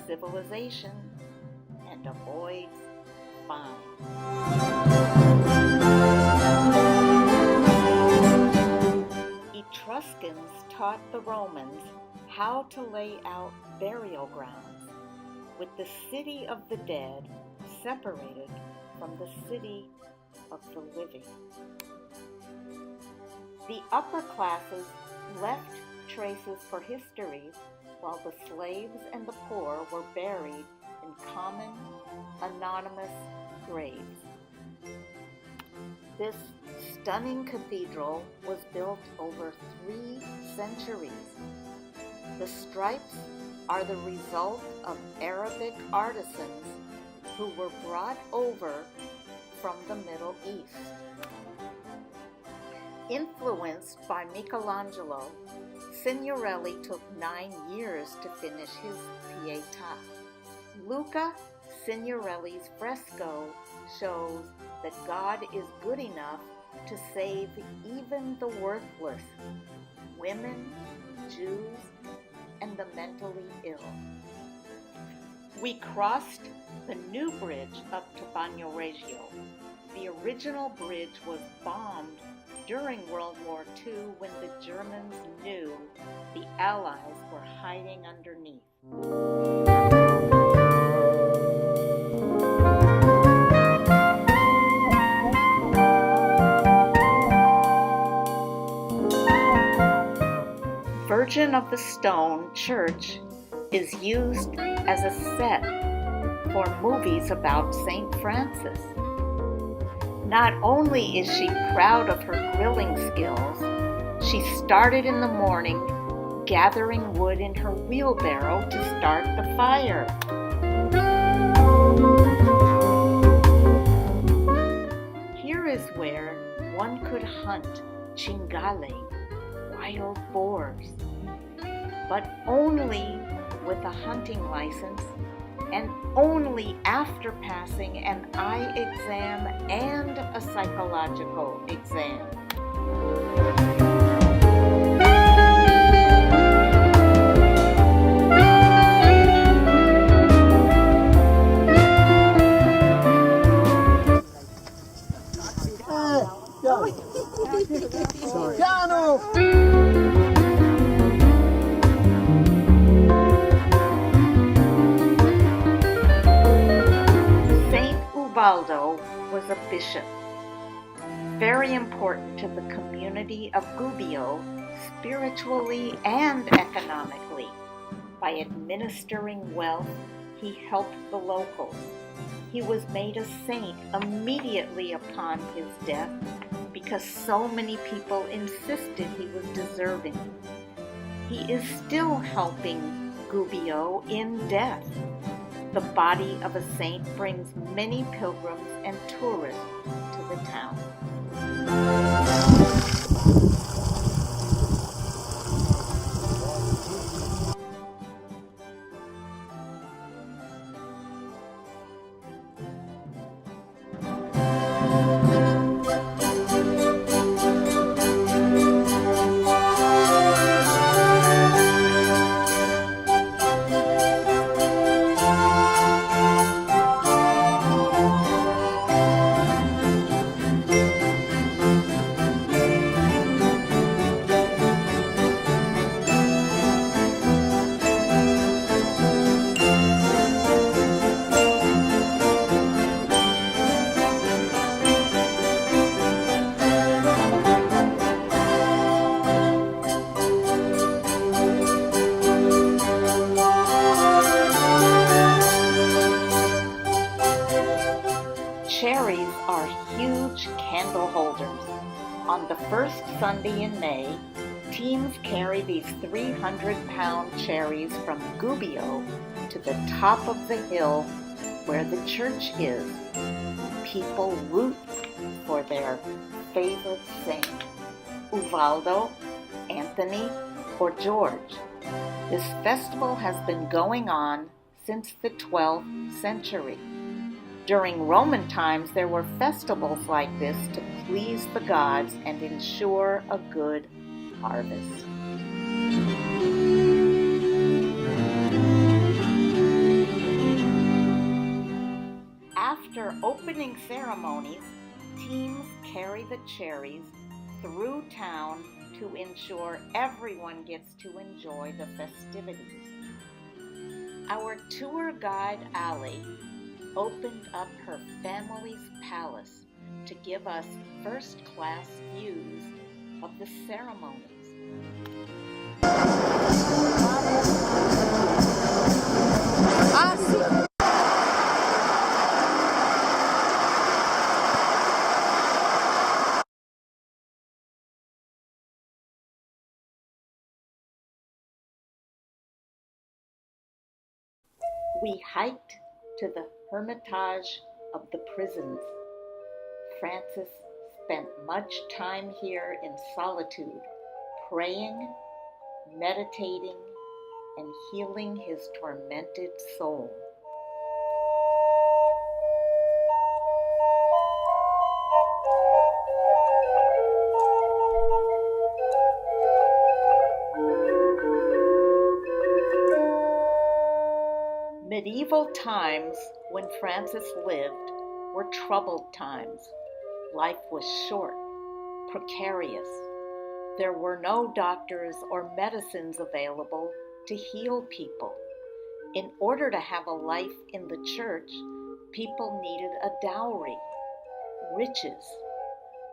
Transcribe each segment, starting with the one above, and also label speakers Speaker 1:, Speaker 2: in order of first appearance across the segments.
Speaker 1: civilization and avoids fines. Etruscans taught the Romans how to lay out burial grounds, with the city of the dead separated from the city of the living. The upper classes left traces for history, while the slaves and the poor were buried in common, anonymous graves. This stunning cathedral was built over 3 centuries. The stripes are the result of Arabic artisans who were brought over from the Middle East. Influenced by Michelangelo, Signorelli took 9 years to finish his Pietà. Luca Signorelli's fresco shows that God is good enough to save even the worthless, women, Jews, and the mentally ill. We crossed the new bridge up to Bagno Reggio. The original bridge was bombed during World War II when the Germans knew the Allies were hiding underneath. Virgin of the Stone Church is used as a set for movies about St. Francis. Not only is she proud of her grilling skills, she started in the morning gathering wood in her wheelbarrow to start the fire. Here is where one could hunt cingale, wild boars, but only with a hunting license and only after passing an eye exam and a psychological exam. Ubaldo was a bishop, very important to the community of Gubbio spiritually and economically. By administering wealth, he helped the locals. He was made a saint immediately upon his death because so many people insisted he was deserving. He is still helping Gubbio in death. The body of a saint brings many pilgrims and tourists to the town. Cherries are huge candle holders. On the first Sunday in May, teams carry these 300-pound cherries from Gubbio to the top of the hill where the church is. People root for their favorite saint, Ubaldo, Anthony, or George. This festival has been going on since the 12th century. During Roman times, there were festivals like this to please the gods and ensure a good harvest. After opening ceremonies, teams carry the cherries through town to ensure everyone gets to enjoy the festivities. Our tour guide, Allie, opened up her family's palace to give us first-class views of the ceremonies. We hiked to the Hermitage of the prisons. Francis spent much time here in solitude, praying, meditating, and healing his tormented soul. Medieval times, when Francis lived, were troubled times. Life was short, precarious. There were no doctors or medicines available to heal people. In order to have a life in the church, people needed a dowry, riches.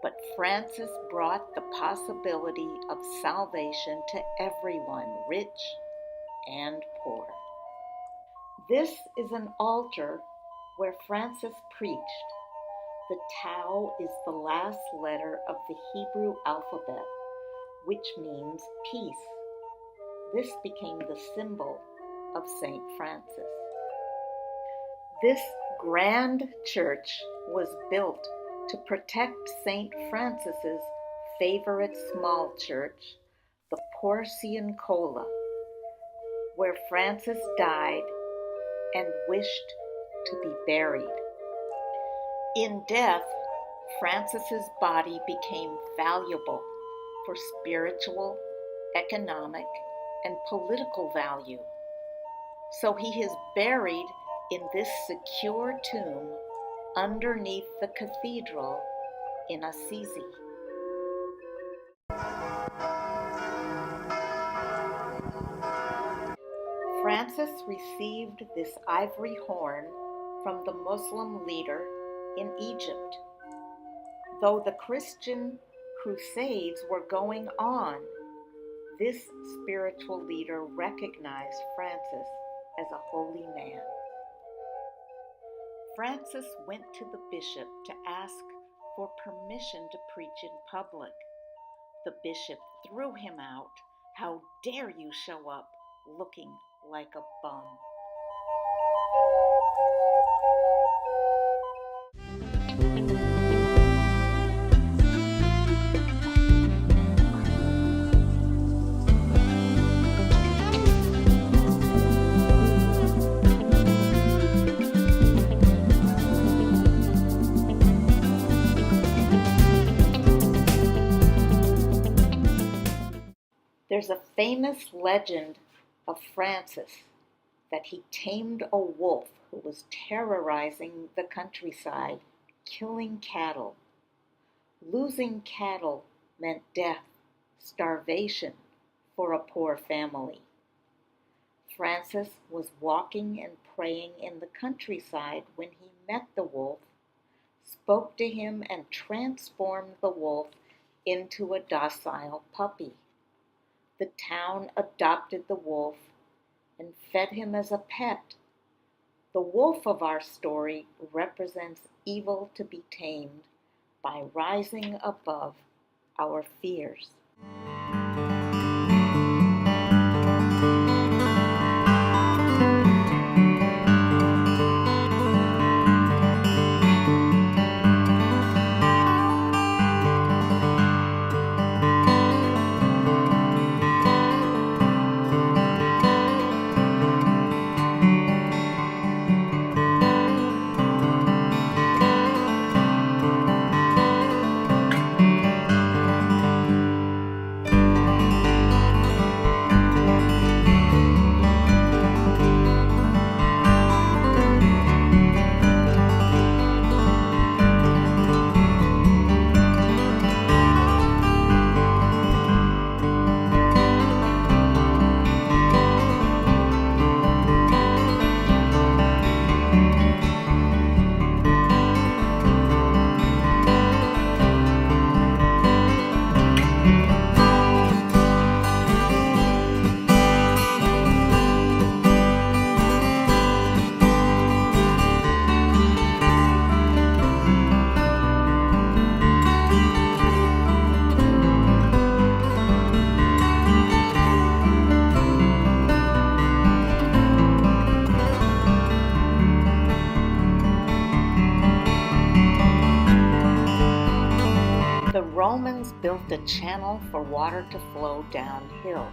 Speaker 1: But Francis brought the possibility of salvation to everyone, rich and poor. This is an altar where Francis preached. The Tau is the last letter of the Hebrew alphabet, which means peace. This became the symbol of St. Francis. This grand church was built to protect St. Francis's favorite small church, the Porciuncola, where Francis died and wished to be buried. In death, Francis's body became valuable for spiritual, economic, and political value. So he is buried in this secure tomb underneath the cathedral in Assisi. Francis received this ivory horn from the Muslim leader in Egypt. Though the Christian crusades were going on, this spiritual leader recognized Francis as a holy man. Francis went to the bishop to ask for permission to preach in public. The bishop threw him out. "How dare you show up looking like a bum?" There's a famous legend of Francis that he tamed a wolf who was terrorizing the countryside, killing cattle. Losing cattle meant death, starvation for a poor family. Francis was walking and praying in the countryside when he met the wolf, spoke to him, and transformed the wolf into a docile puppy. The town adopted the wolf and fed him as a pet. The wolf of our story represents evil to be tamed by rising above our fears. Romans built a channel for water to flow downhill.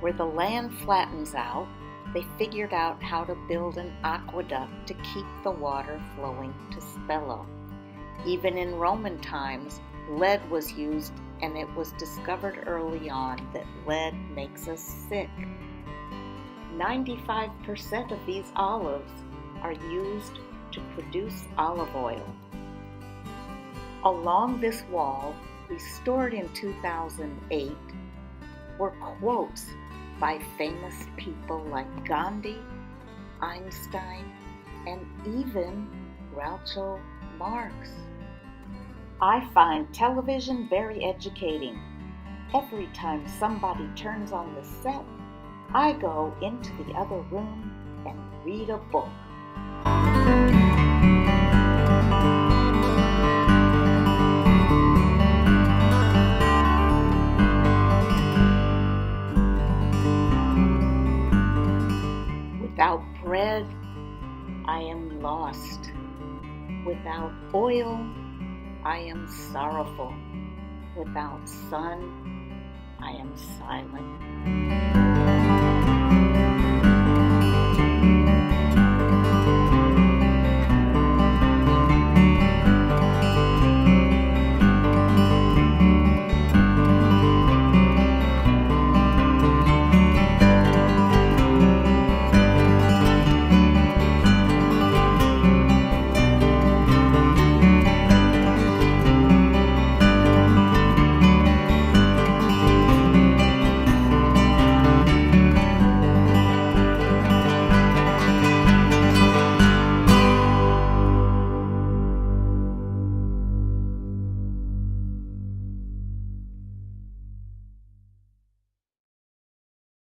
Speaker 1: Where the land flattens out, they figured out how to build an aqueduct to keep the water flowing to Spello. Even in Roman times, lead was used, and it was discovered early on that lead makes us sick. 95% of these olives are used to produce olive oil. Along this wall, restored in 2008, were quotes by famous people like Gandhi, Einstein, and even Groucho Marx. I find television very educating. Every time somebody turns on the set, I go into the other room and read a book. Without bread, I am lost. Without oil, I am sorrowful. Without sun, I am silent.